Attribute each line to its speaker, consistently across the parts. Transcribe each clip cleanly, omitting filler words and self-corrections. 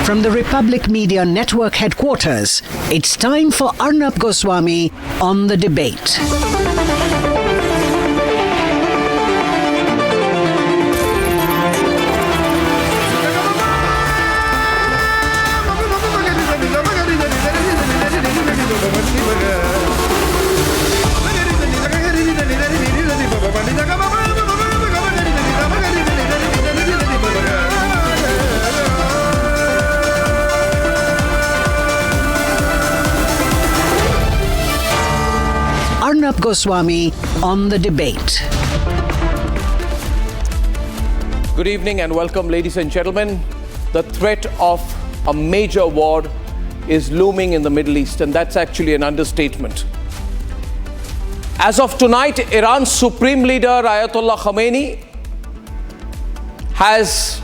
Speaker 1: From the Republic Media Network headquarters, it's time for Arnab Goswami on The Debate. Arnab Goswami on The Debate.
Speaker 2: Good evening and welcome, ladies and gentlemen. The threat of a major war is looming in the Middle East, and that's actually an understatement. As of tonight, Iran's Supreme Leader Ayatollah Khamenei has,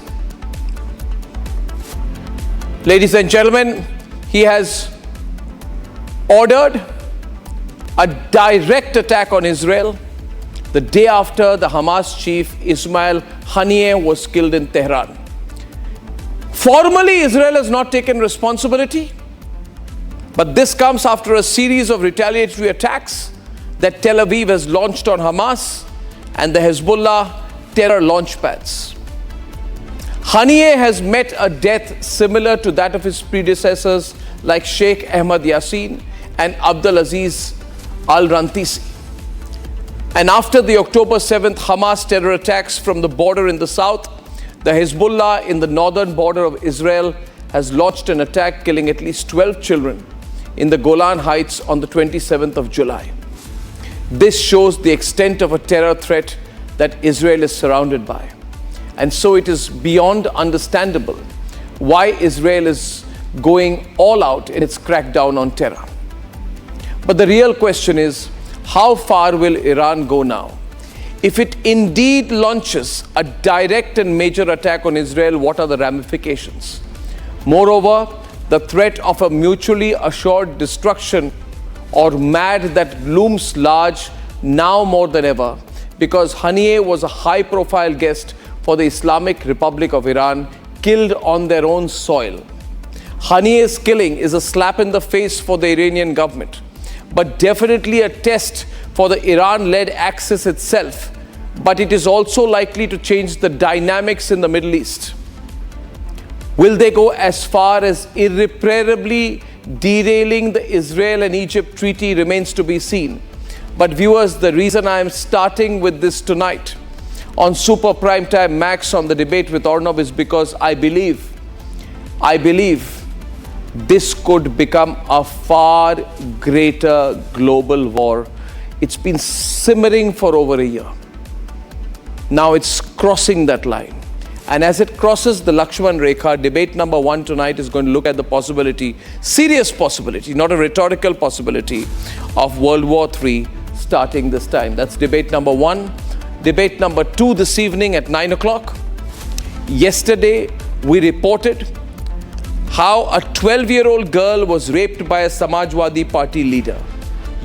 Speaker 2: ladies and gentlemen, he has ordered a direct attack on Israel the day after the Hamas chief Ismail Haniyeh was killed in Tehran. Formally, Israel has not taken responsibility, but this comes after a series of retaliatory attacks that Tel Aviv has launched on Hamas and the Hezbollah terror launchpads. Haniyeh has met a death similar to that of his predecessors like Sheikh Ahmad Yassin and Abdulaziz al-Rantisi. And after the October 7th Hamas terror attacks from the border in the south, the Hezbollah in the northern border of Israel has launched an attack killing at least 12 children in the Golan Heights on the 27th of July. This shows the extent of a terror threat that Israel is surrounded by. And so it is beyond understandable why Israel is going all out in its crackdown on terror. But the real question is, how far will Iran go now? If it indeed launches a direct and major attack on Israel, what are the ramifications? Moreover, the threat of a mutually assured destruction or MAD that looms large now more than ever, because Haniyeh was a high-profile guest for the Islamic Republic of Iran, killed on their own soil. Haniyeh's killing is a slap in the face for the Iranian government, but definitely a test for the Iran-led axis itself. But it is also likely to change the dynamics in the Middle East. Will they go as far as irreparably derailing the Israel and Egypt treaty remains to be seen. But viewers, the reason I am starting with this tonight on Super Primetime Max on The Debate with Arnab is because I believe this could become a far greater global war. It's been simmering for over a year. Now it's crossing that line. And as it crosses the Lakshman Rekha, debate number 1 tonight is going to look at the possibility, serious possibility, not a rhetorical possibility, of World War III starting this time. That's debate number 1. Debate number 2 this evening at 9 o'clock. Yesterday, we reported how a 12-year-old girl was raped by a Samajwadi Party leader.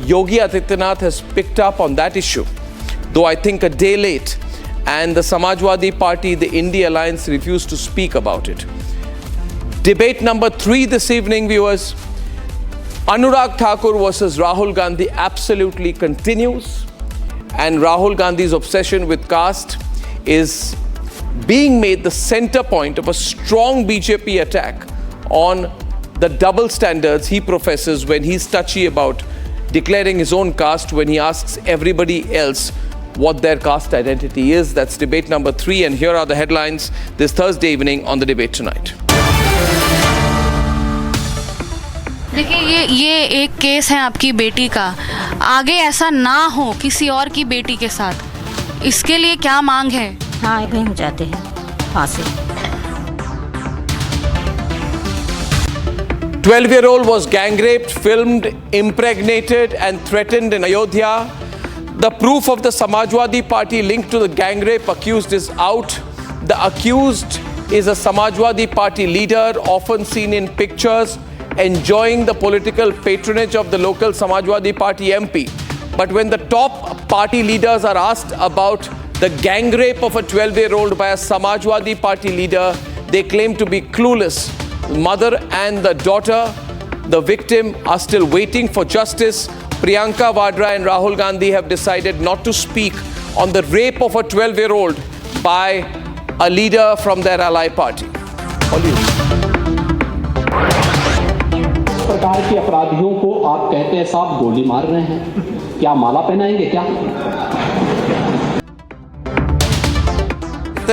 Speaker 2: Yogi Adityanath has picked up on that issue, though I think a day late, and the Samajwadi Party, the India Alliance, refused to speak about it. Debate number 3 this evening, viewers. Anurag Thakur versus Rahul Gandhi absolutely continues, and Rahul Gandhi's obsession with caste is being made the center point of a strong BJP attack on the double standards he professes when he's touchy about declaring his own caste when he asks everybody else what their caste identity is. That's debate number 3, and here are the headlines this Thursday evening on The Debate Tonight.
Speaker 3: देखिए ये एक case है आपकी बेटी का, आगे ऐसा ना हो किसी और की बेटी के साथ, इसके लिए क्या मांग है?
Speaker 4: हाँ, कहीं हो जाते हैं फांसी.
Speaker 2: 12-year-old was gang raped, filmed, impregnated and threatened in Ayodhya. The proof of the Samajwadi Party linked to the gang rape accused is out. The accused is a Samajwadi Party leader, often seen in pictures enjoying the political patronage of the local Samajwadi Party MP. But when the top party leaders are asked about the gang rape of a 12-year-old by a Samajwadi Party leader, they claim to be clueless mother and the daughter, the victim, are still waiting for justice. Priyanka Vadra and Rahul Gandhi have decided not to speak on the rape of a 12-year-old by a leader from their ally party. All you.
Speaker 5: प्रकार के अपराधियों को आप कहते हैं साहब गोली मार रहे हैं, क्या माला पहनाएंगे क्या?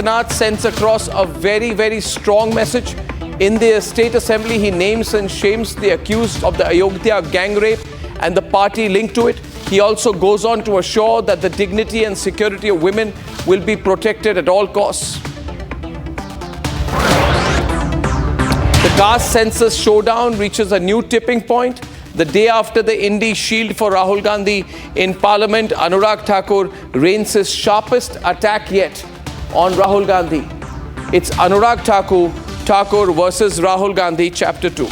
Speaker 2: Nath sends across a very, very strong message. In the State Assembly, he names and shames the accused of the Ayodhya gang rape and the party linked to it. He also goes on to assure that the dignity and security of women will be protected at all costs. The caste census showdown reaches a new tipping point. The day after the Indy Shield for Rahul Gandhi in Parliament, Anurag Thakur rains his sharpest attack yet on Rahul Gandhi. It's Anurag Thakur versus Rahul Gandhi, Chapter 2.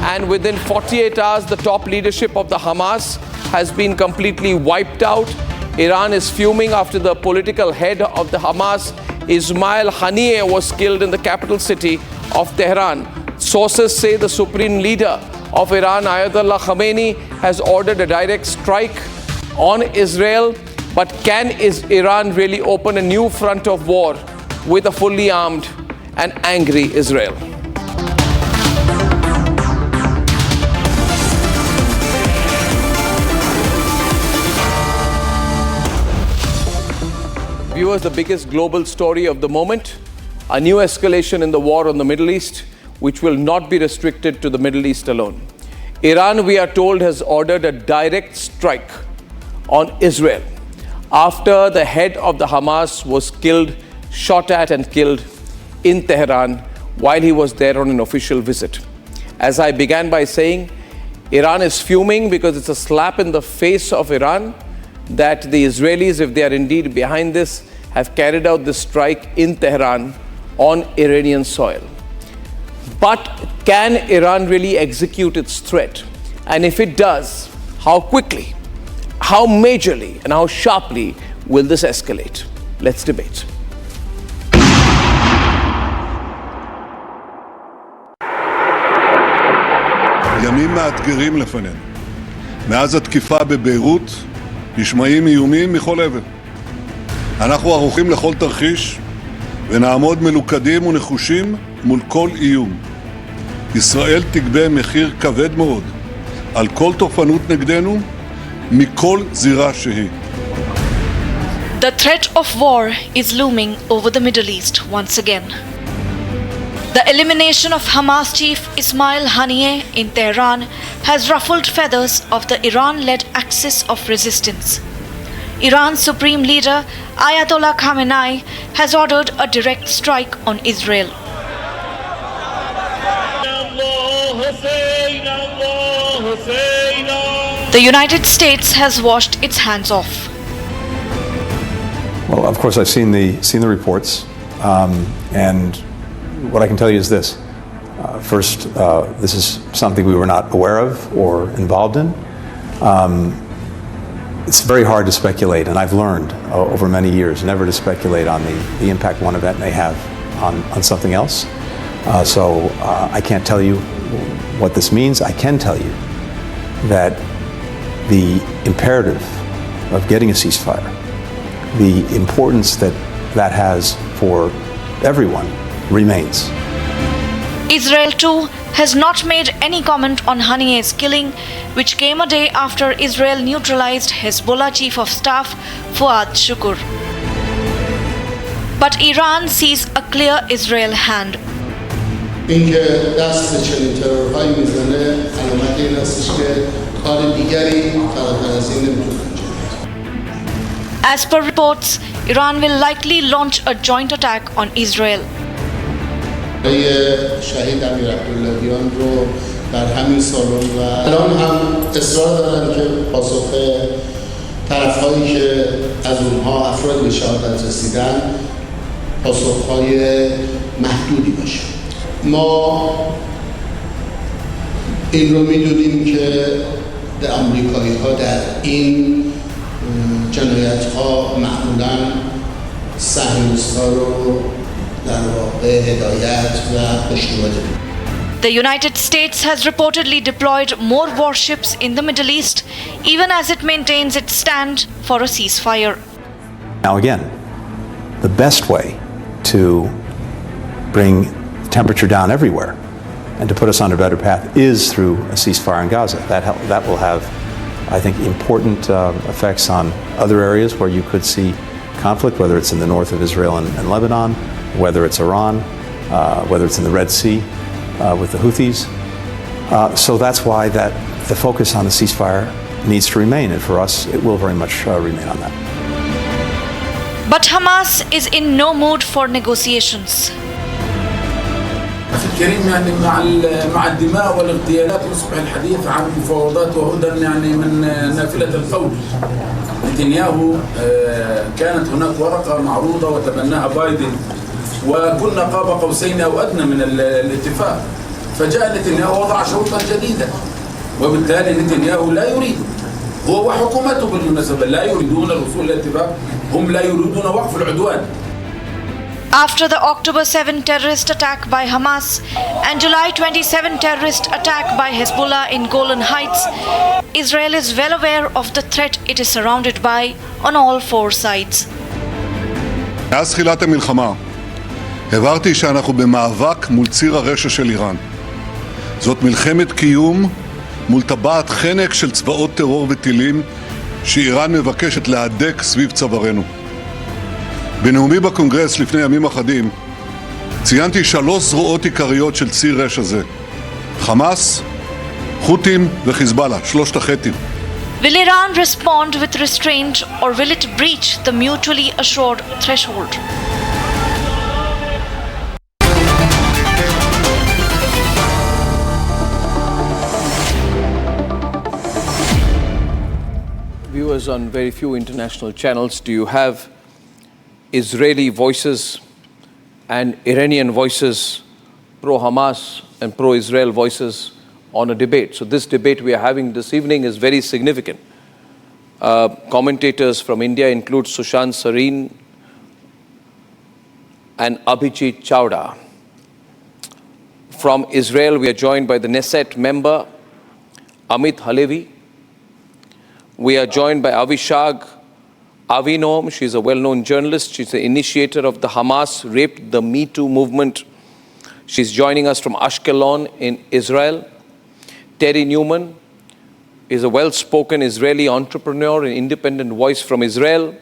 Speaker 2: And within 48 hours, the top leadership of the Hamas has been completely wiped out. Iran is fuming after the political head of the Hamas, Ismail Haniyeh, was killed in the capital city of Tehran. Sources say the Supreme Leader of Iran, Ayatollah Khamenei, has ordered a direct strike on Israel. But can Iran really open a new front of war with a fully armed and angry Israel? Viewers, the biggest global story of the moment, a new escalation in the war on the Middle East, which will not be restricted to the Middle East alone. Iran, we are told, has ordered a direct strike on Israel after the head of the Hamas was killed, shot at and killed in Tehran while he was there on an official visit. As I began by saying, Iran is fuming because it's a slap in the face of Iran that the Israelis, if they are indeed behind this, have carried out this strike in Tehran on Iranian soil. But can Iran really execute its threat? And if it does, how quickly, how majorly, and how sharply will this escalate? Let's debate.
Speaker 6: ימים מאתגרים לפנינו. מאז התקיפה בביירות נשמעים איומים מכל עבר. אנחנו ערוכים לכל תרחיש ונעמוד מלוכדים ונחושים מול כל איום. ישראל תגבה מחיר כבד מאוד על כל תוקפנות נגדנו מכל זירה שהיא.
Speaker 7: The threat of war is looming over the Middle East once again. The elimination of Hamas chief Ismail Haniyeh in Tehran has ruffled feathers of the Iran-led axis of resistance. Iran's Supreme Leader Ayatollah Khamenei has ordered a direct strike on Israel. The United States has washed its hands off.
Speaker 8: Well, of course, I've seen the reports, and what I can tell you is this. First, this is something we were not aware of or involved in. It's very hard to speculate, and I've learned over many years never to speculate on the impact one event may have on something else. So I can't tell you what this means. I can tell you that the imperative of getting a ceasefire, the importance that has for everyone, remains.
Speaker 7: Israel too has not made any comment on Haniyeh's killing, which came a day after Israel neutralized Hezbollah chief of staff Fuad Shukur. But Iran sees a clear Israel hand.
Speaker 9: اینکه دست چنین ترورهایی میزنه علامت این هستش که کار دیگری فراتر از این نمیتونه انجام بده.
Speaker 7: As per reports, Iran will likely launch a joint attack on Israel.
Speaker 9: شهید امیرعبداللهیان رو در همین سالن و الان هم اصرار دارن که پاسخ طرف‌هایی که از اونها افراد به شهادت رسیدن پاسخ‌های محدودی باشه. ما این رو میدونیم که آمریکایی‌ها در این جنایت‌ها معمولاً صهیونیست‌ها رو در واقع هدایت و پشتیبانی.
Speaker 7: The United States has reportedly deployed more warships in the Middle East, even as it maintains its stand for a ceasefire.
Speaker 8: Now again, the best way to bring temperature down everywhere and to put us on a better path is through a ceasefire in Gaza. That will have, I think, important effects on other areas where you could see conflict, whether it's in the north of Israel and Lebanon, whether it's Iran, whether it's in the Red Sea with the Houthis. So that's why the focus on the ceasefire needs to remain, and for us, it will very much remain on that.
Speaker 7: But Hamas is in no mood for negotiations.
Speaker 10: أخي الكريم يعني مع الدماء والاغتيالات يصبح الحديث عن مفاوضات وهدى يعني من نافلة القول. نتنياهو كانت هناك ورقة معروضة وتبناها بايدن وكنا قاب قوسين أو أدنى من الاتفاق، فجاء نتنياهو وضع شروطا جديدة وبالتالي نتنياهو لا يريد، هو وحكومته بالمناسبة لا يريدون الوصول إلى اتفاق، هم لا يريدون وقف العدوان.
Speaker 7: After the October 7 terrorist attack by Hamas and July 27 terrorist attack by Hezbollah in Golan Heights, Israel is well aware of the threat it is surrounded by on all four sides.
Speaker 6: מאז תחילת המלחמה הבהרתי שאנחנו במאבק מול ציר הרשע של איראן. זאת מלחמת קיום מול טבעת חנק של צבאות טרור וטילים שאיראן מבקשת להדק סביב צווארנו. בנאומי בקונגרס לפני ימים אחדים ציינתי 3 זרועות עיקריות של ציר רשע זה: חמאס, חות'ים וחיזבאללה, 3 החטים.
Speaker 7: Will Iran respond with restraint or will it breach the mutually assured threshold?
Speaker 2: Viewers on very few international channels, do you have Israeli voices and Iranian voices, pro-Hamas and pro-Israel voices on a debate? So this debate we are having this evening is very significant. Commentators from India include Sushant Sareen and Abhijit Chawda. From Israel, we are joined by the Knesset member Amit Halevi. We are joined by Avishag Avinoam. She's a well-known journalist. She's the initiator of the Hamas Raped the Me Too movement. She's joining us from Ashkelon in Israel. Terry Newman is a well-spoken Israeli entrepreneur and independent voice from Israel.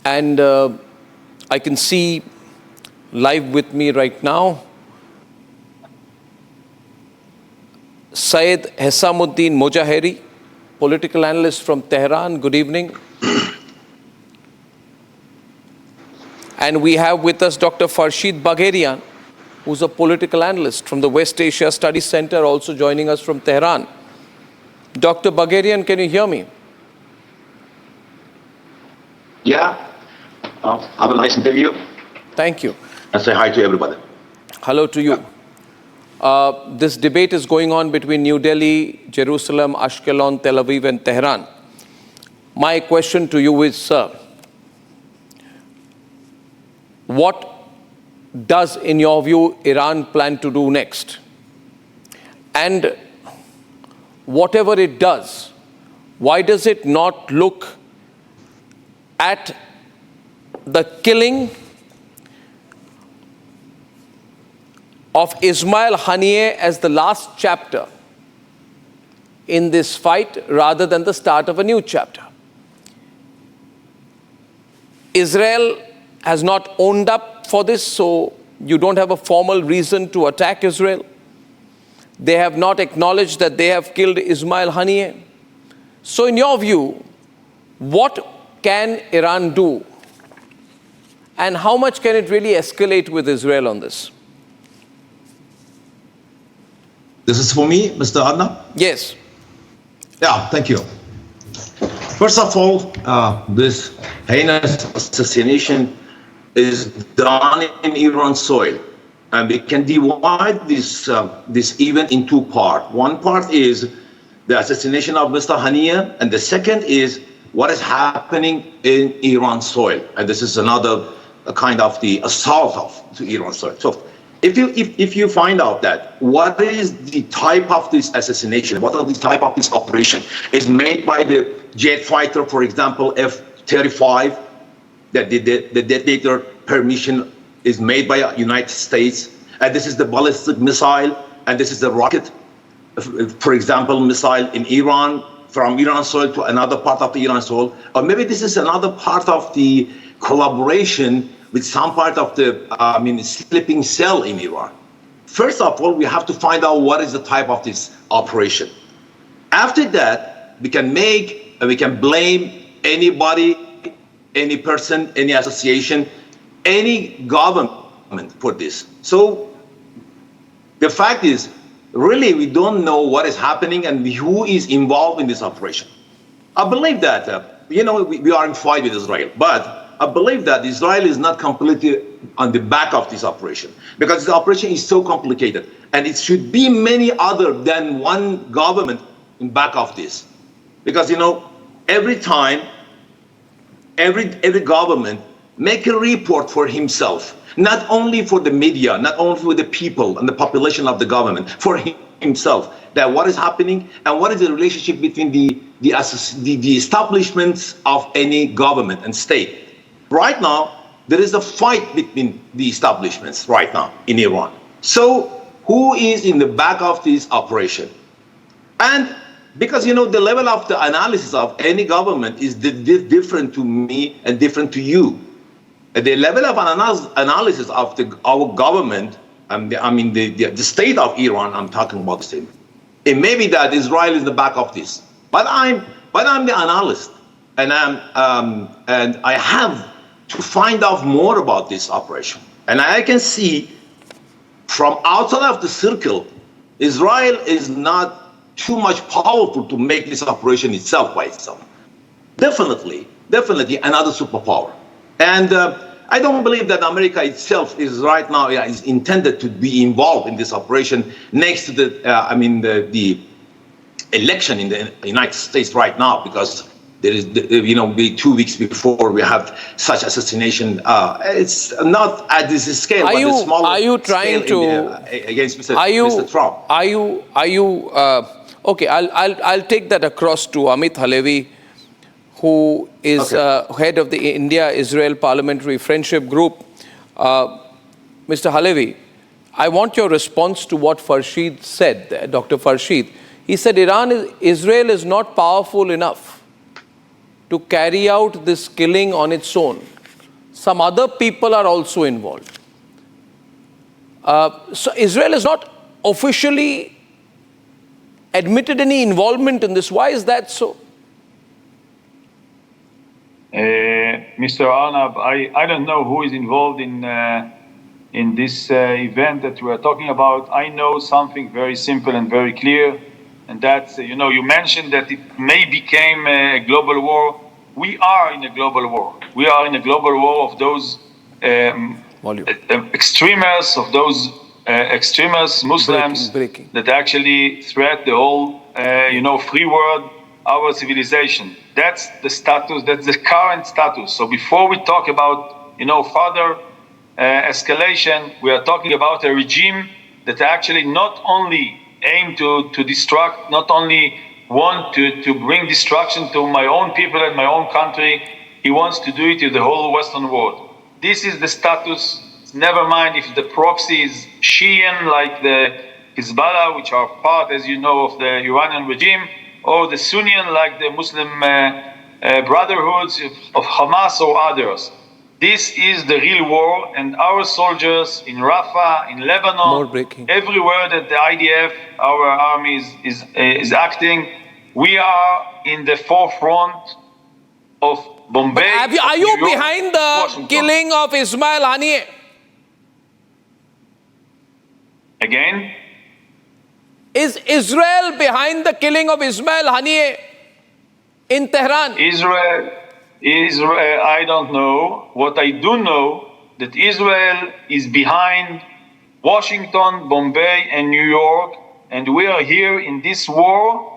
Speaker 2: And I can see live with me right now Syed Hessamuddin Mojaheri, political analyst from Tehran. Good evening. And we have with us Dr. Farshid Bagherian, who's a political analyst from the West Asia Studies Center, also joining us from Tehran. Dr. Bagherian, can you hear me?
Speaker 11: Yeah. Have a nice interview.
Speaker 2: Thank you.
Speaker 11: And say hi to everybody.
Speaker 2: Hello to you. This debate is going on between New Delhi, Jerusalem, Ashkelon, Tel Aviv, and Tehran. My question to you is, sir, what does, in your view, Iran plan to do next? And whatever it does, why does it not look at the killing of Ismail Haniyeh as the last chapter in this fight rather than the start of a new chapter? Israel has not owned up for this, so you don't have a formal reason to attack Israel. They have not acknowledged that they have killed Ismail Haniyeh. So in your view, what can Iran do? And how much can it really escalate with Israel on this?
Speaker 11: This is for me, Mr. Arnab?
Speaker 2: Yes.
Speaker 11: Yeah, thank you. First of all, this heinous assassination is done in Iran soil. And we can divide this event in 2 parts. One part is the assassination of Mr. Haniyeh, and the second is what is happening in Iran soil. And this is another a kind of the assault to Iran. So if you find out that what is the type of this assassination, what are the type of this operation is made by the jet fighter, for example, F-35, that the detonator permission is made by the United States, and this is the ballistic missile, and this is the rocket, for example, missile in Iran, from Iran soil to another part of the Iran soil, or maybe this is another part of the collaboration with some part of the, sleeping cell in Iran. First of all, we have to find out what is the type of this operation. After that, we can blame anybody, any person, any association, any government for this. So the fact is, really, we don't know what is happening and who is involved in this operation. I believe that, we are in fight with Israel, but I believe that Israel is not completely on the back of this operation, because this operation is so complicated, and it should be many other than one government in back of this. Because, every time, every government make a report for himself, not only for the media, not only for the people and the population of the government, for himself, that what is happening and what is the relationship between the establishments of any government and state. Right now, there is a fight between the establishments right now in Iran. So who is in the back of this operation? And because, the level of the analysis of any government is different to me and different to you. The level of analysis of our government, the state of Iran, I'm talking about the state. It may be that Israel is the back of this, but I'm the analyst, and I have to find out more about this operation. And I can see from outside of the circle, Israel is not too much powerful to make this operation itself by itself. Definitely another superpower. And I don't believe that America itself is right now is intended to be involved in this operation next to the election in the United States right now, because there is, 2 weeks before we have such assassination. It's not at this scale, but the smaller
Speaker 2: Are you trying to
Speaker 11: against Mr. Trump?
Speaker 2: Okay, I'll take that across to Amit Halevi, who is head of the India-Israel Parliamentary Friendship Group. Mr. Halevi, I want your response to what Farshid said, Dr. Farshid. He said Israel is not powerful enough to carry out this killing on its own. Some other people are also involved. So Israel has not officially admitted any involvement in this. Why is that so?
Speaker 12: Mr. Arnab, I don't know who is involved in this event that we are talking about. I know something very simple and very clear, and that's, you mentioned that it may become a global war. We are in a global war. We are in a global war of those extremists, of those extremist Muslims that actually threat the whole, free world, our civilization. That's the status, that's the current status. So before we talk about, further escalation, we are talking about a regime that actually not only aim to destruct, not only want to bring destruction to my own people and my own country, he wants to do it to the whole Western world. This is the status. Never mind if the proxy is Shian, like the Hezbollah, which are part, as you know, of the Iranian regime, or the Sunnian, like the Muslim brotherhoods of Hamas or others. This is the real war, and our soldiers in Rafah, in Lebanon, everywhere that the IDF, our army, is acting, we are in the forefront of Bombay.
Speaker 2: Are you behind the
Speaker 12: Washington.
Speaker 2: killing of Ismail Haniyeh?
Speaker 12: Again?
Speaker 2: Is Israel behind the killing of Ismail Haniyeh in Tehran?
Speaker 12: Israel, I don't know. What I do know, that Israel is behind Washington, Bombay, and New York, and we are here in this war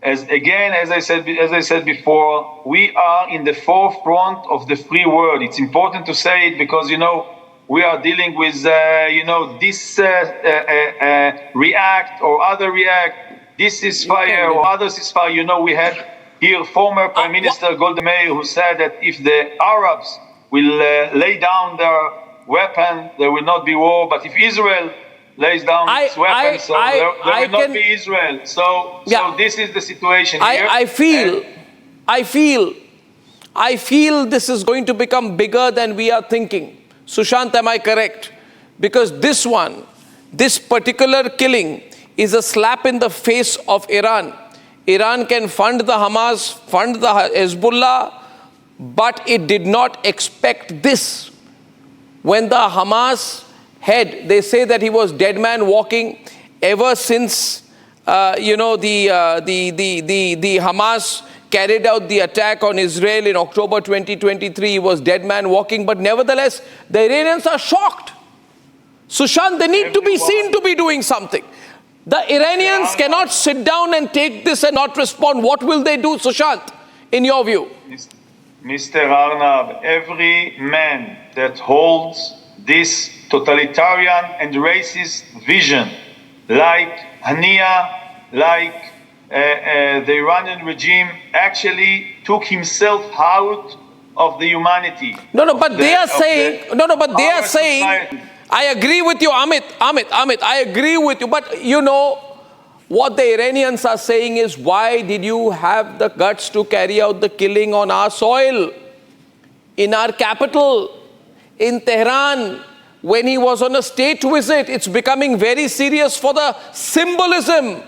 Speaker 12: as I said before, we are in the forefront of the free world. It's important to say it because, we are dealing with, this react or other react, this ceasefire or other ceasefire. We had here former Prime Minister Golda Meir who said that if the Arabs will lay down their weapon, there will not be war. But if Israel lays down its weapons, there will not be Israel. So this is the situation here.
Speaker 2: I feel this is going to become bigger than we are thinking. Sushant, am I correct? Because this particular killing is a slap in the face of Iran. Iran can fund the Hamas, fund the Hezbollah, but it did not expect this. When the Hamas head, they say that he was dead man walking ever since, the Hamas carried out the attack on Israel in October 2023. He was dead man walking, but nevertheless, the Iranians are shocked. Sushant, they need to be seen to be doing something. The Iranians cannot sit down and take this and not respond. What will they do, Sushant, in your view?
Speaker 12: Mr. Arnab, every man that holds this totalitarian and racist vision, like Haniyeh, like the Iranian regime, actually took himself out of the humanity.
Speaker 2: They are saying, I agree with you, Amit, I agree with you. But what the Iranians are saying is, why did you have the guts to carry out the killing on our soil, in our capital, in Tehran, when he was on a state visit? It's becoming very serious for the symbolism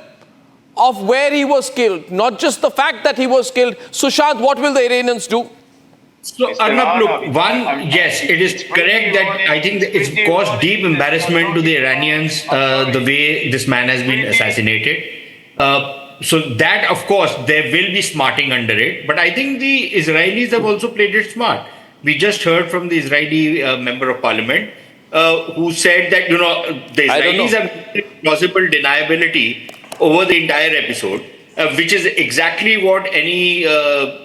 Speaker 2: of where he was killed, not just the fact that he was killed. Sushant, what will the Iranians do?
Speaker 13: So, Arnab, look, yes, it is correct that I think that it's caused deep embarrassment to the Iranians, the way this man has been assassinated. So that, of course, there will be smarting under it. But I think the Israelis have also played it smart. We just heard from the Israeli member of parliament who said that, the Israelis have plausible deniability over the entire episode, which is exactly what any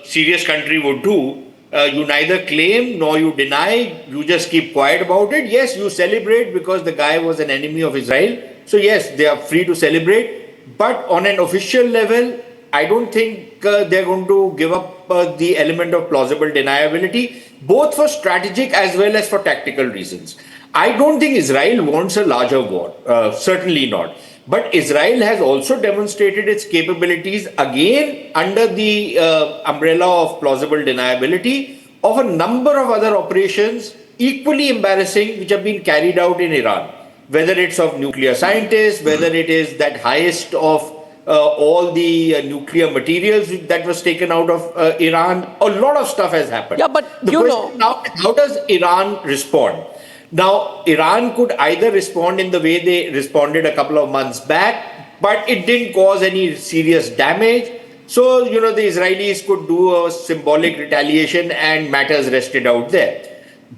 Speaker 13: serious country would do. You neither claim nor you deny, you just keep quiet about it. Yes, you celebrate because the guy was an enemy of Israel. So yes, they are free to celebrate. But on an official level, I don't think they're going to give up the element of plausible deniability, both for strategic as well as for tactical reasons. I don't think Israel wants a larger war, certainly not. But Israel has also demonstrated its capabilities again under the umbrella of plausible deniability of a number of other operations equally embarrassing which have been carried out in Iran. Whether it's of nuclear scientists, whether it is that highest of all the nuclear materials that was taken out of Iran, a lot of stuff has happened.
Speaker 2: Yeah, but
Speaker 13: now, how does Iran respond? Now, Iran could either respond in the way they responded a couple of months back, but it didn't cause any serious damage. So, the Israelis could do a symbolic retaliation and matters rested out there.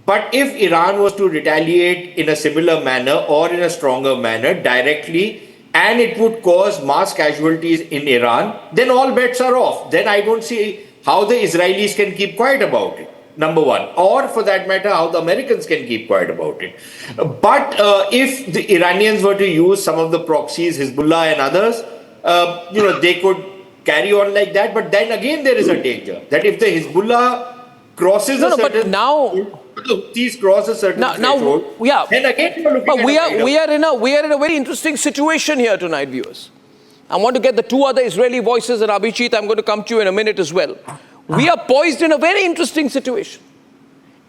Speaker 13: But if Iran was to retaliate in a similar manner or in a stronger manner directly, and it would cause mass casualties in Iran, then all bets are off. Then I don't see how the Israelis can keep quiet about it. Number one, or for that matter, how the Americans can keep quiet about it. But if the Iranians were to use some of the proxies, Hezbollah and others, they could carry on like that. But then again, there is a danger that if the Hezbollah crosses a certain these cross a certain threshold, then again you're looking at
Speaker 2: we are in a very interesting situation here tonight, viewers. I want to get the two other Israeli voices, and Abhijit, I'm going to come to you in a minute as well. We are poised in a very interesting situation.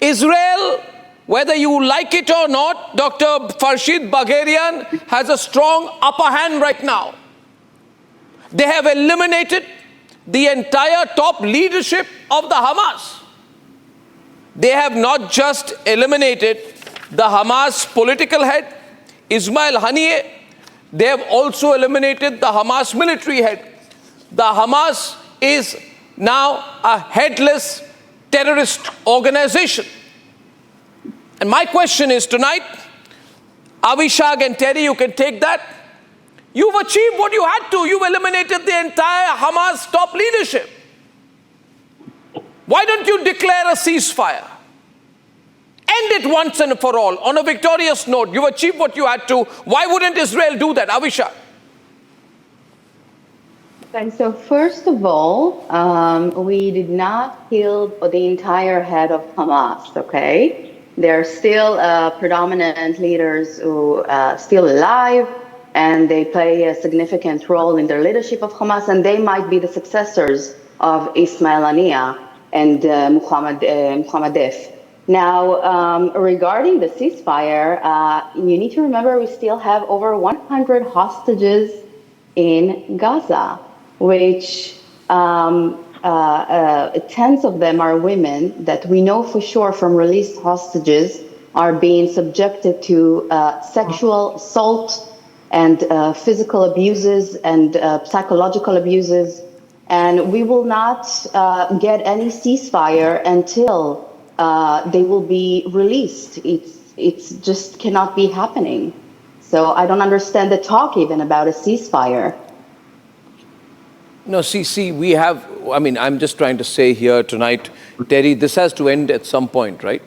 Speaker 2: Israel, whether you like it or not, Dr. Farshid Bagherian has a strong upper hand right now. They have eliminated the entire top leadership of the Hamas. They have not just eliminated the Hamas political head, Ismail Haniyeh, they have also eliminated the Hamas military head. The Hamas is now a headless terrorist organization. And my question is tonight, Avishag and Terry, you can take that. You've achieved what you had to. You've eliminated the entire Hamas top leadership. Why don't you declare a ceasefire? End it once and for all. On a victorious note, you've achieved what you had to. Why wouldn't Israel do that? Avisha.
Speaker 14: Okay, so first of all, we did not kill the entire head of Hamas, okay? There are still predominant leaders who are still alive, and they play a significant role in the leadership of Hamas, and they might be the successors of Ismail Haniyeh and Mohammadef. Now, regarding the ceasefire, you need to remember we still have over 100 hostages in Gaza, which tens of them are women that we know for sure from released hostages are being subjected to sexual assault and physical abuses and psychological abuses. And we will not get any ceasefire until they will be released. It's just cannot be happening. So I don't understand the talk even about a ceasefire.
Speaker 2: No, see, we have, I mean, I'm just trying to say here tonight, Terry, this has to end at some point, right?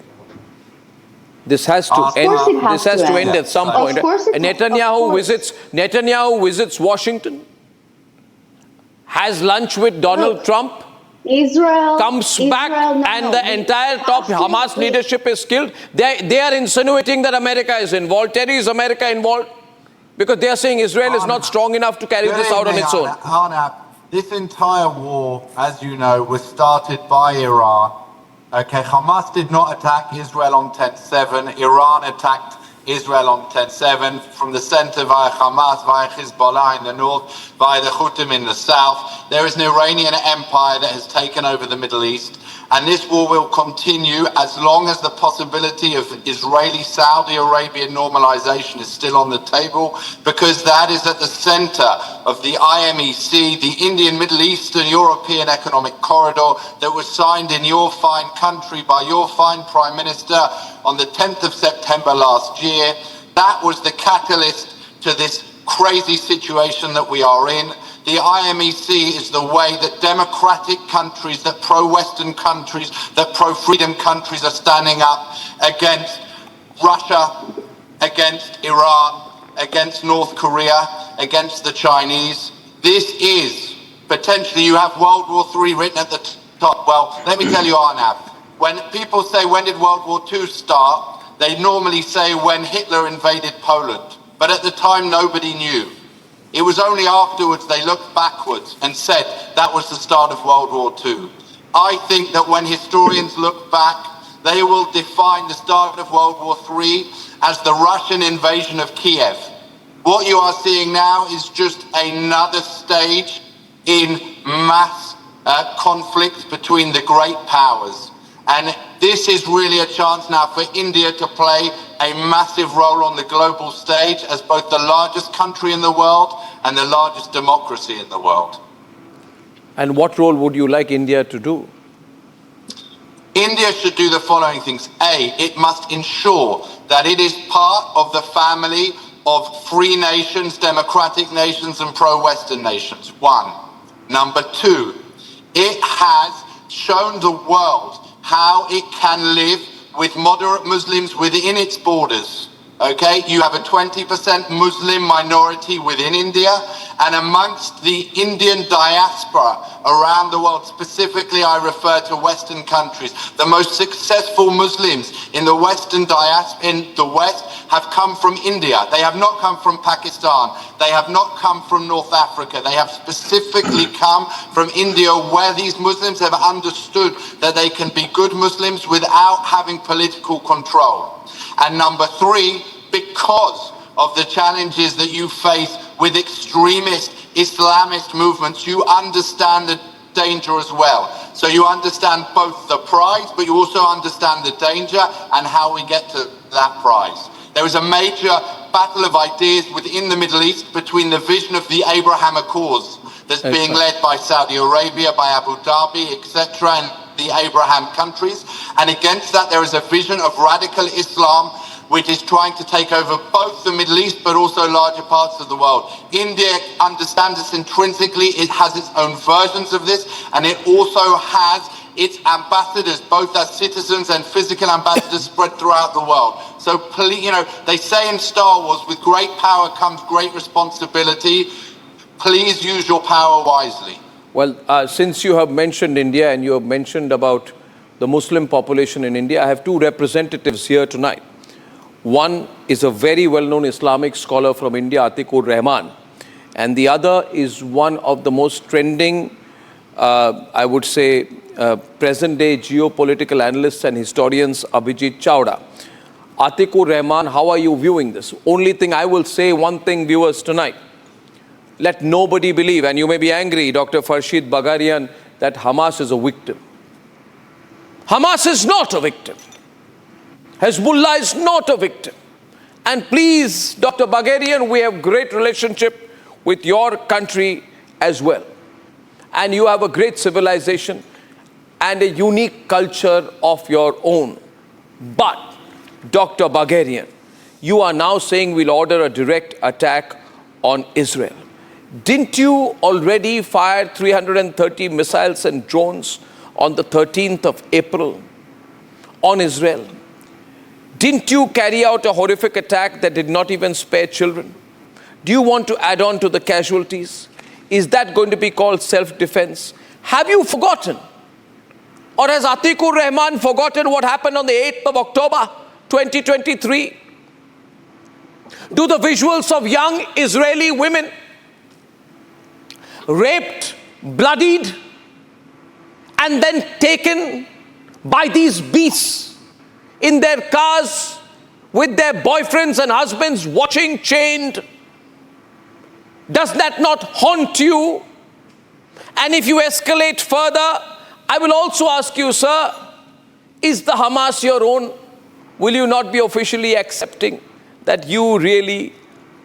Speaker 2: This has to end. This has to end at some point. And Netanyahu visits Washington, has lunch with Donald Trump, comes back, and the entire top Hamas leadership is killed. They are insinuating that America is involved. Terry, is America involved? Because they are saying Israel is not strong enough to carry this out on its own.
Speaker 15: Arnab, this entire war, as you know, was started by Iran. Okay, Hamas did not attack Israel on 10/7. Iran attacked Israel on 10/7 from the center via Hamas, via Hezbollah in the north, via the Houthis in the south. There is an Iranian empire that has taken over the Middle East, and this war will continue as long as the possibility of Israeli-Saudi Arabian normalization is still on the table, because that is at the center of the IMEC, the Indian, Middle Eastern, European Economic Corridor that was signed in your fine country by your fine Prime Minister on the 10th of September last year. That was the catalyst to this crazy situation that we are in. The IMEC is the way that democratic countries, that pro-Western countries, that pro-freedom countries are standing up against Russia, against Iran, against North Korea, against the Chinese. This is, potentially you have World War III written at the top. Well, let me tell you, Arnab, when people say, when did World War II start? They normally say when Hitler invaded Poland. But at the time, nobody knew. It was only afterwards they looked backwards and said that was the start of World War II. I think that when historians look back, they will define the start of World War III as the Russian invasion of Kiev. What you are seeing now is just another stage in mass conflict between the great powers. And this is really a chance now for India to play a massive role on the global stage as both the largest country in the world and the largest democracy in the world.
Speaker 2: And what role would you like India to do?
Speaker 15: India should do the following things. A, it must ensure that it is part of the family of free nations, democratic nations, and pro-Western nations. One. Number two, it has shown the world how it can live with moderate Muslims within its borders. Okay, you have a 20% Muslim minority within India, and amongst the Indian diaspora around the world, specifically I refer to Western countries, the most successful Muslims in the Western diaspora in the West have come from India. They have not come from Pakistan. They have not come from North Africa. They have specifically come from India, where these Muslims have understood that they can be good Muslims without having political control. And number three, because of the challenges that you face with extremist Islamist movements, you understand the danger as well. So you understand both the prize, but you also understand the danger and how we get to that prize. There is a major battle of ideas within the Middle East between the vision of the Abraham Accords that's being led by Saudi Arabia, by Abu Dhabi, etc., and the Abraham countries. And against that, there is a vision of radical Islam which is trying to take over both the Middle East but also larger parts of the world. India understands this intrinsically. It has its own versions of this, and it also has its ambassadors, both as citizens and physical ambassadors, spread throughout the world. So, you know, they say in Star Wars, with great power comes great responsibility. Please use your power wisely.
Speaker 2: Well, since you have mentioned India and you have mentioned about the Muslim population in India, I have two representatives here tonight. One is a very well-known Islamic scholar from India, Atikur Rahman, and the other is one of the most trending, I would say, present-day geopolitical analysts and historians, Abhijit Chawda. Atikur Rahman, how are you viewing this? Only thing I will say, one thing, viewers, tonight. Let nobody believe, and you may be angry, Dr. Farshid Bagarian, that Hamas is a victim. Hamas is not a victim. Hezbollah is not a victim. And please, Dr. Bagarian, we have great relationship with your country as well. And you have a great civilization and a unique culture of your own. But, Dr. Bagarian, you are now saying we'll order a direct attack on Israel. Didn't you already fire 330 missiles and drones on the 13th of April on Israel? Didn't you carry out a horrific attack that did not even spare children? Do you want to add on to the casualties? Is that going to be called self-defense? Have you forgotten? Or has Atikur Rahman forgotten what happened on the 8th of October 2023? Do the visuals of young Israeli women raped, bloodied, and then taken by these beasts in their cars with their boyfriends and husbands watching, chained? Does that not haunt you? And if you escalate further, I will also ask you, sir, is the Hamas your own? Will you not be officially accepting that you really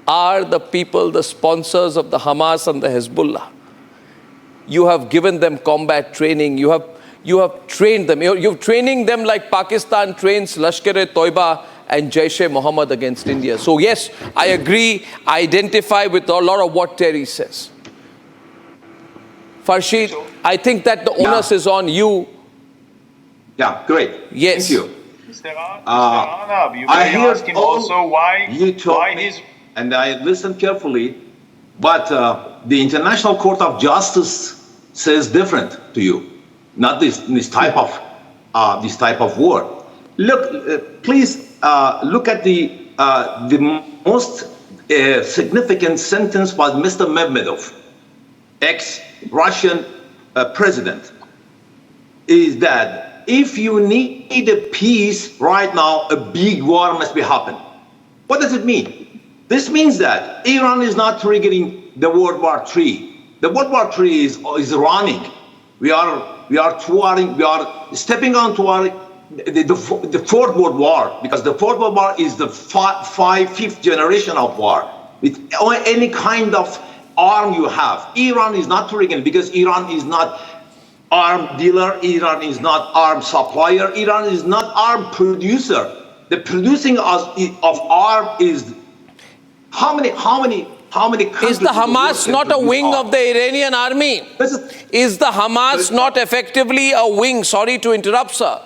Speaker 2: are the people, the sponsors of the Hamas and the Hezbollah? You have given them combat training. You have trained them. You're training them like Pakistan trains Lashkar-e-Toiba and Jaish-e-Mohammed against India. So yes, I agree, I identify with a lot of what Terry says. Farshid, I think that the onus is on you.
Speaker 11: Yeah, great.
Speaker 2: Yes.
Speaker 11: Thank you.
Speaker 12: Mr. Arnab, you may ask him also why he's...
Speaker 11: And I listened carefully, but the International Court of Justice says different to you. Not this type of war. Look, please look at the most significant sentence by Mr. Medvedev, ex-Russian president, is that if you need a peace right now, a big war must be happen. What does it mean? This means that Iran is not triggering the World War III. The World War III is running. We are stepping on toward the Fourth World War, because the Fourth World War is the fifth generation of war. With any kind of arm you have, Iran is not triggering, because Iran is not arm dealer, Iran is not arm supplier, Iran is not arm producer. The producing of arm is how many countries?
Speaker 2: Is the Hamas not a wing of the Iranian army? Is the Hamas not effectively a wing? Sorry to interrupt, sir.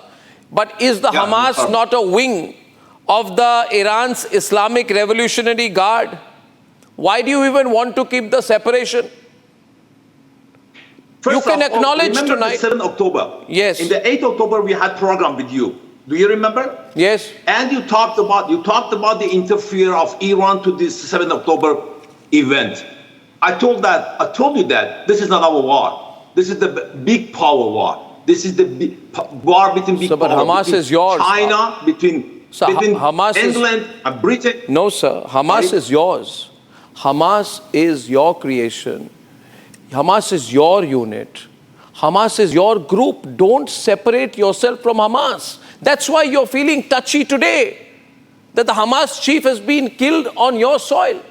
Speaker 2: But is the Hamas not a wing of the Iran's Islamic Revolutionary Guard? Why do you even want to keep the separation? You can acknowledge tonight.
Speaker 11: The 7th October.
Speaker 2: Yes.
Speaker 11: In the 8th October, we had program with you. Do you remember?
Speaker 2: Yes.
Speaker 11: And you talked about the interfere of Iran to this 7th October event. I told you that this is not our war. This is the big power war. This is the war between big
Speaker 2: but
Speaker 11: power.
Speaker 2: Hamas is yours.
Speaker 11: China, between
Speaker 2: Hamas
Speaker 11: England and Britain.
Speaker 2: No, sir. Hamas is yours. Hamas is your creation. Hamas is your unit. Hamas is your group. Don't separate yourself from Hamas. That's why you're feeling touchy today, that the Hamas chief has been killed on your soil.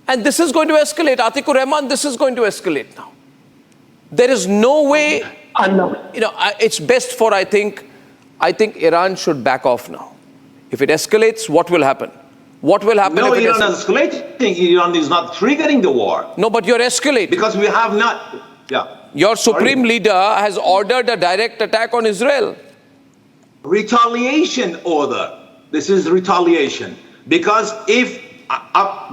Speaker 2: And this is going to escalate. Atikur Rahman, this is going to escalate now. There is no way, it's best for, I think Iran should back off now. If it escalates, what will happen? What will happen
Speaker 11: No,
Speaker 2: if it
Speaker 11: Iran is escalating. Iran is not triggering the war.
Speaker 2: No, but you're escalating.
Speaker 11: Because we have not... Yeah.
Speaker 2: Your Supreme Leader has ordered a direct attack on Israel.
Speaker 11: Retaliation order. This is retaliation. Because if...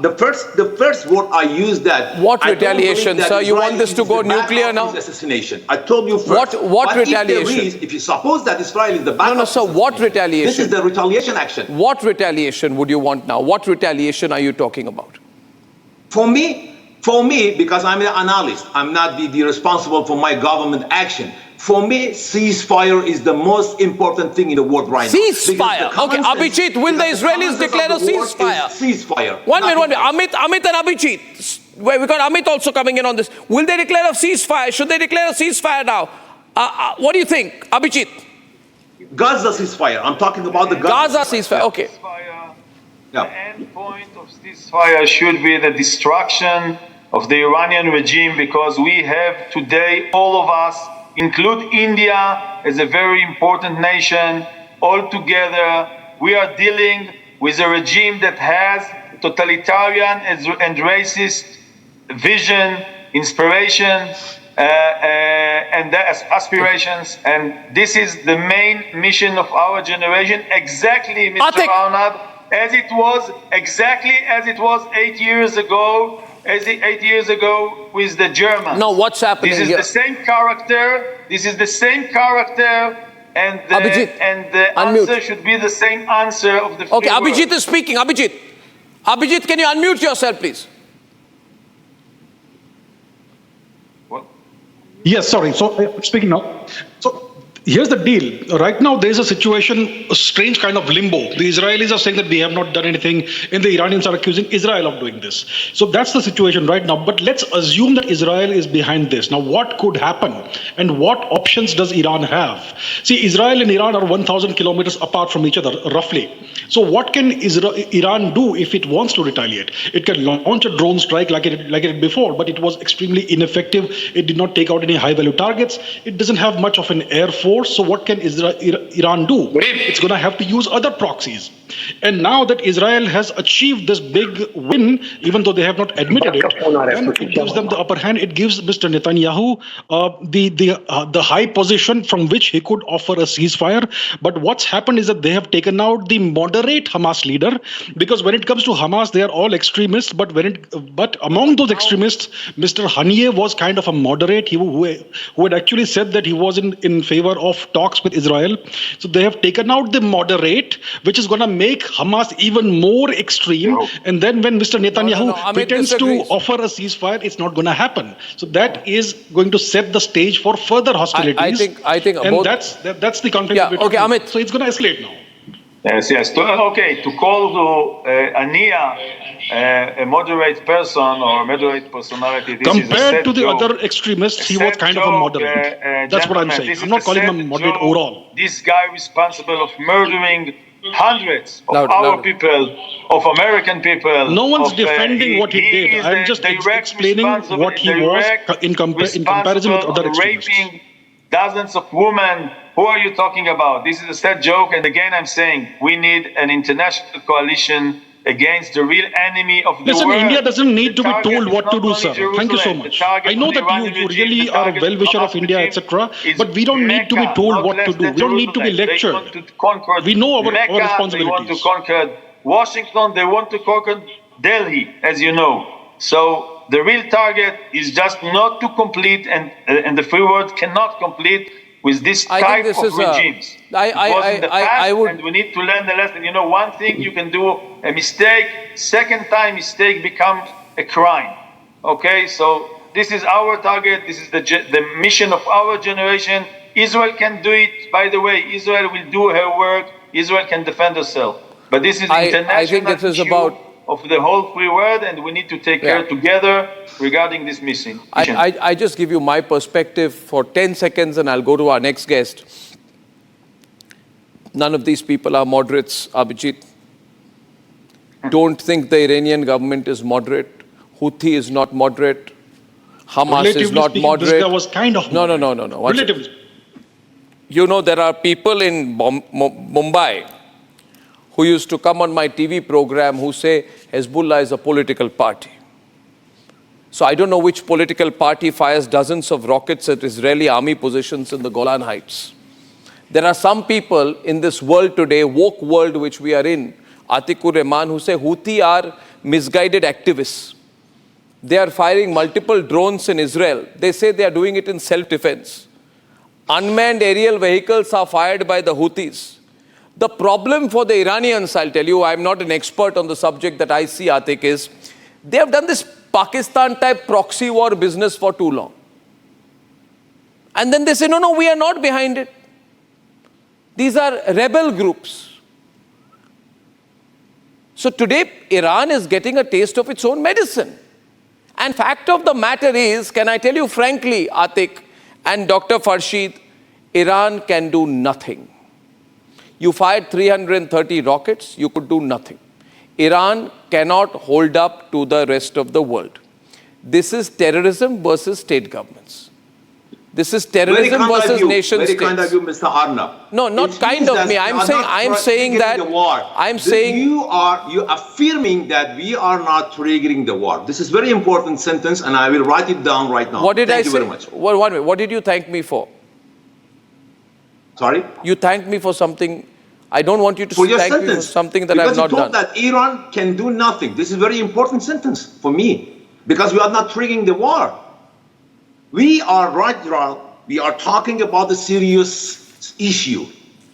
Speaker 11: the first word I used that...
Speaker 2: What retaliation, sir? You want this to go nuclear now?
Speaker 11: Assassination. I told you first.
Speaker 2: What retaliation?
Speaker 11: If you suppose that Israel is the back...
Speaker 2: No, sir, what retaliation?
Speaker 11: This is the retaliation action.
Speaker 2: What retaliation would you want now? What retaliation are you talking about?
Speaker 11: For me, because I'm an analyst, I'm not the responsible for my government action. For me, ceasefire is the most important thing in the world right now.
Speaker 2: Ceasefire? Okay, Abhijit, will the Israelis declare a ceasefire?
Speaker 11: Ceasefire.
Speaker 2: One minute. Amit and Abhijit. We got Amit also coming in on this. Will they declare a ceasefire? Should they declare a ceasefire now? What do you think, Abhijit?
Speaker 11: Gaza ceasefire. I'm talking about the
Speaker 2: Gaza ceasefire. Okay.
Speaker 12: The end point of ceasefire should be the destruction of the Iranian regime, because we have today, all of us, include India as a very important nation, all together, we are dealing with a regime that has totalitarian and racist vision, inspiration, and aspirations. And this is the main mission of our generation, exactly, Mr. Arnab, as it was 8 years ago, 8 years ago with the Germans.
Speaker 2: No, what's happening
Speaker 12: here? This is the same character, and the answer should be the same answer of the free
Speaker 2: Okay, Abhijit
Speaker 12: world.
Speaker 2: is speaking. Abhijit, can you unmute yourself, please?
Speaker 12: What?
Speaker 16: Yes, sorry. So, speaking now. So, here's the deal. Right now, there is a situation, a strange kind of limbo. The Israelis are saying that we have not done anything, and the Iranians are accusing Israel of doing this. So that's the situation right now. But let's assume that Israel is behind this. Now, what could happen, and what options does Iran have? See, Israel and Iran are 1,000 kilometers apart from each other, roughly. So what can Iran do if it wants to retaliate? It can launch a drone strike like it did before, but it was extremely ineffective. It did not take out any high-value targets. It doesn't have much of an air force. So what can Iran do? It's going to have to use other proxies. And now that Israel has achieved this big win, even though they have not admitted it, then it gives them the upper hand. It gives Mr. Netanyahu the high position from which he could offer a ceasefire. But what's happened is that they have taken out the moderate Hamas leader, because when it comes to Hamas, they are all extremists. But among those extremists, Mr. Haniyeh was kind of a moderate who had actually said that he was in favor of talks with Israel. So they have taken out the moderate, which is going to make Hamas even more extreme. And then when Mr. Netanyahu pretends to offer a ceasefire, it's not going to happen. So that is going to set the stage for further hostilities.
Speaker 2: I think
Speaker 16: and that's the conflict.
Speaker 2: Yeah, okay, Amit.
Speaker 16: So it's going to escalate now.
Speaker 12: Yes. Okay, to call Haniyeh a moderate person or a moderate personality.
Speaker 16: Compared to the other extremists, he was kind of a moderate. That's what I'm saying. I'm not calling him a moderate overall.
Speaker 12: This guy responsible of murdering hundreds of our people, of American people.
Speaker 16: No one's defending what he did. I'm just explaining what he was in comparison with other extremists.
Speaker 12: Raping dozens of women. Who are you talking about? This is a sad joke. And again, I'm saying we need an international coalition against the real enemy of the world.
Speaker 16: India doesn't need to be told what to do, sir. Thank you so much. I know that you really are a well-wisher of India, etc. But we don't need to be told what to do. We don't need to be lectured. We know our responsibilities.
Speaker 12: They want to conquer Washington. They want to conquer Delhi, as you know. So the real target is just not to complete, and the free world cannot complete with this type of regimes. And we need to learn the lesson. You know, one thing you can do a mistake, second time mistake becomes a crime. Okay, so this is our target. This is the mission of our generation. Israel can do it. By the way, Israel will do her work. Israel can defend herself. But this is international issue of the whole free world, and we need to take care together regarding this mission.
Speaker 2: I just give you my perspective for 10 seconds and I'll go to our next guest. None of these people are moderates, Abhijit. Don't think the Iranian government is moderate. Houthi is not moderate. Hamas is not moderate.
Speaker 16: This guy was kind of
Speaker 2: moderate. No. Relatively. You know, there are people in Mumbai who used to come on my TV program who say Hezbollah is a political party. So I don't know which political party fires dozens of rockets at Israeli army positions in the Golan Heights. There are some people in this world today, woke world which we are in, Atikur Rahman, who say Houthi are misguided activists. They are firing multiple drones in Israel. They say they are doing it in self-defense. Unmanned aerial vehicles are fired by the Houthis. The problem for the Iranians, I'll tell you, I'm not an expert on the subject that I see, Atik, is they have done this Pakistan-type proxy war business for too long. And then they say, no, we are not behind it. These are rebel groups. So today, Iran is getting a taste of its own medicine. And fact of the matter is, can I tell you frankly, Atik and Dr. Farshid, Iran can do nothing. You fired 330 rockets, you could do nothing. Iran cannot hold up to the rest of the world. This is terrorism versus state governments. This is terrorism versus nation states.
Speaker 11: Very kind of you, Mr. Arnab.
Speaker 2: No, not kind of me. I'm saying that
Speaker 11: you are affirming that we are not triggering the war. This is very important sentence, and I will write it down right now.
Speaker 2: What did I say?
Speaker 11: Thank you very much.
Speaker 2: Well, one minute. What did you thank me for?
Speaker 11: Sorry?
Speaker 2: You thanked me for something. I don't want you to thank me for something that I have not done.
Speaker 11: Because you told that Iran can do nothing. This is a very important sentence for me. Because we are not triggering the war. We are we are talking about a serious issue.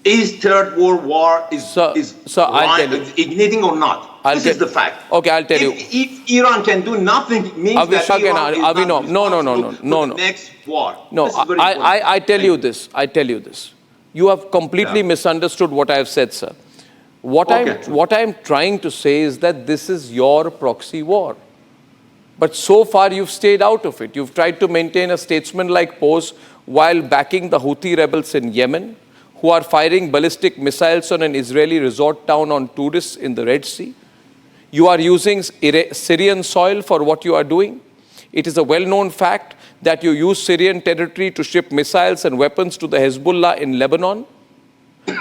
Speaker 11: Is Third World War igniting or not? This is the fact.
Speaker 2: Okay, I'll tell you.
Speaker 11: If Iran can do nothing, it means that Iran is not responsible for the next war.
Speaker 2: No, I tell you this. I tell you this. You have completely misunderstood what I have said, sir. What I'm trying to say is that this is your proxy war. But so far you've stayed out of it. You've tried to maintain a statesman-like pose while backing the Houthi rebels in Yemen, who are firing ballistic missiles on an Israeli resort town on tourists in the Red Sea. You are using Syrian soil for what you are doing. It is a well-known fact that you use Syrian territory to ship missiles and weapons to the Hezbollah in Lebanon.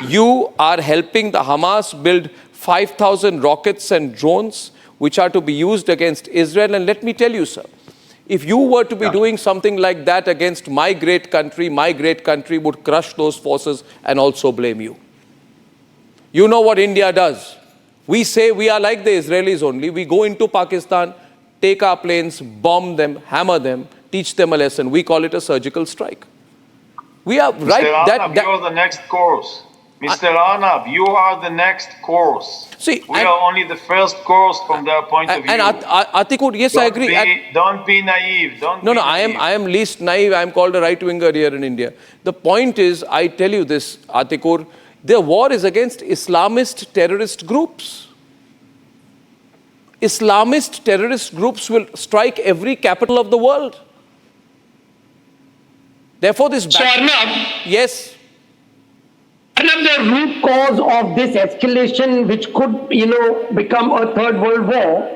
Speaker 2: You are helping the Hamas build 5,000 rockets and drones which are to be used against Israel. And let me tell you, sir, if you were to be doing something like that against my great country would crush those forces and also blame you. You know what India does? We say we are like the Israelis only. We go into Pakistan, take our planes, bomb them, hammer them, teach them a lesson. We call it a surgical strike. We are right.
Speaker 12: Arnab, you are the next course. Mr. Arnab, you are the next course.
Speaker 2: See,
Speaker 12: we are only the first course from their point of view.
Speaker 2: And Atikur, yes, I agree.
Speaker 12: Don't be naive.
Speaker 2: I am least naive. I am called a right-winger here in India. The point is, I tell you this, Atikur, the war is against Islamist terrorist groups. Islamist terrorist groups will strike every capital of the world. Therefore, this yes.
Speaker 17: The root cause of this escalation, which could, become a third world war,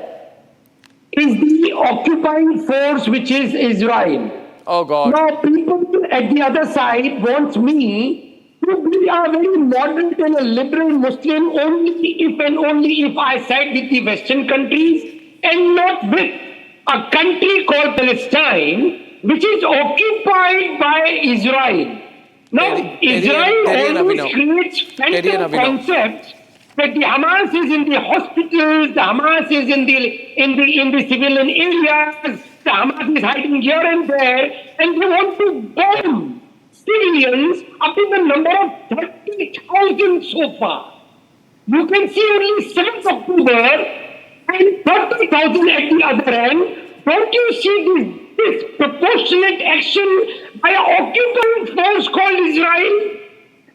Speaker 17: is the occupying force, which is Israel.
Speaker 2: Oh God!
Speaker 17: Now, people at the other side want me to be a very moderate and a liberal Muslim only if I side with the Western countries and not with a country called Palestine, which is occupied by Israel. Now, Israel always creates phantom concepts that the Hamas is in the hospitals, the Hamas is in the civilian areas, the Hamas is hiding here and there, and they want to bomb civilians up in the number of 30,000 so far. You can see only 7th October and 30,000 at the other end. Don't you see this disproportionate action by an occupying force called Israel?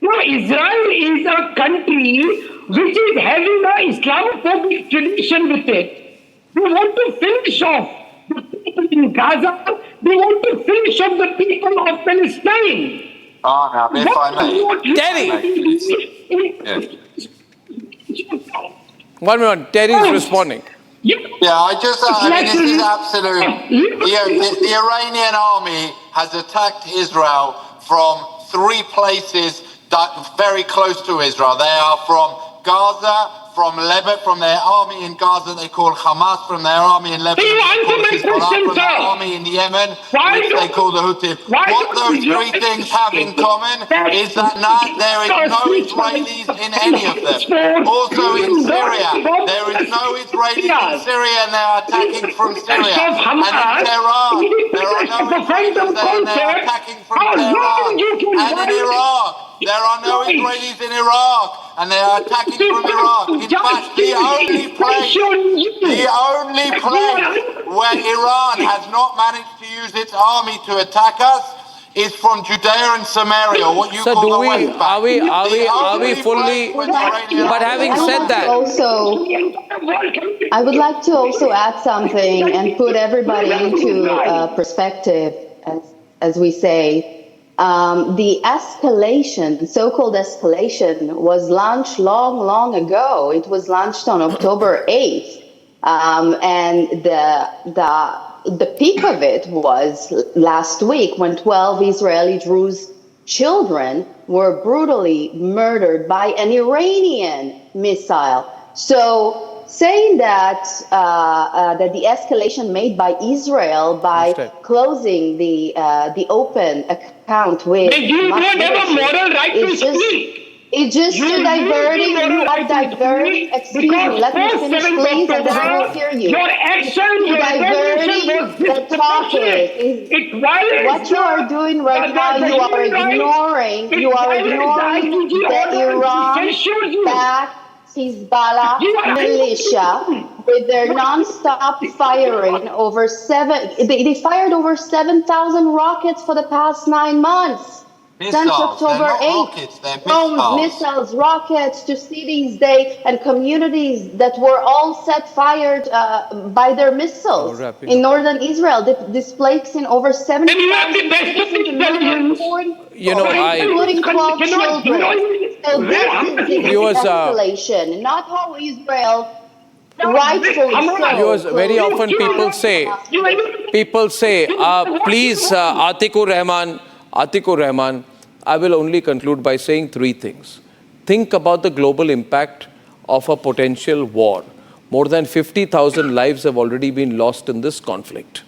Speaker 17: Now, Israel is a country which is having an Islamophobic tradition with it. They want to finish off the people in Gaza. They want to finish off the people of Palestine.
Speaker 15: Now, if I may.
Speaker 2: Terry! 1 minute, Terry is responding.
Speaker 15: Yeah, this is absolute. The Iranian army has attacked Israel from 3 places that very close to Israel. They are from Gaza, from Lebanon, from their army in Gaza they call Hamas, from their army in Lebanon they call Hezbollah, from their army in Yemen which they call the Houthis. What those three things have in common is that there is no Israelis in any of them. Also in Syria, there is no Israelis in Syria and they are attacking from Syria. And in Tehran, there are no Israelis there and they are attacking from Tehran. And in Iraq, there are no Israelis in Iraq and they are attacking from Iraq. In fact, the only place where Iran has not managed to use its army to attack us is from Judea and Samaria, what you call the West Bank.
Speaker 2: Are we fully? But having said that,
Speaker 14: I would like to also add something and put everybody into perspective, as we say. The escalation, so-called escalation, was launched long ago. It was launched on October 8th, and the peak of it was last week when 12 Israeli Druze children were brutally murdered by an Iranian missile. So saying that that the escalation made by Israel by closing the open account with it's just diverting. You are diverting. Excuse me, let me finish, please, and then I will hear you.
Speaker 17: Your action, your
Speaker 14: diverting the topic. What you are doing right now, you are ignoring the Iran-backed Hezbollah militia with their non-stop firing over they fired over 7,000 rockets for the past 9 months. Since October 8th, missiles, rockets to cities and communities that were all set fired by their missiles in northern Israel, displacing over 70,000 citizens, including 12 children. So this is escalation, not how Israel rightfully so.
Speaker 2: Very often people say, please, Atikur Rahman, I will only conclude by saying 3 things. Think about the global impact of a potential war. More than 50,000 lives have already been lost in this conflict.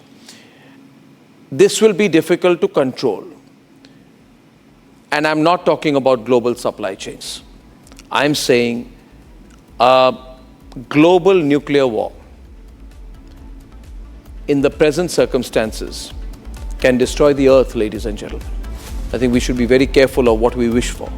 Speaker 2: This will be difficult to control. And I'm not talking about global supply chains. I'm saying a global nuclear war in the present circumstances can destroy the earth, ladies and gentlemen. I think we should be very careful of what we wish for.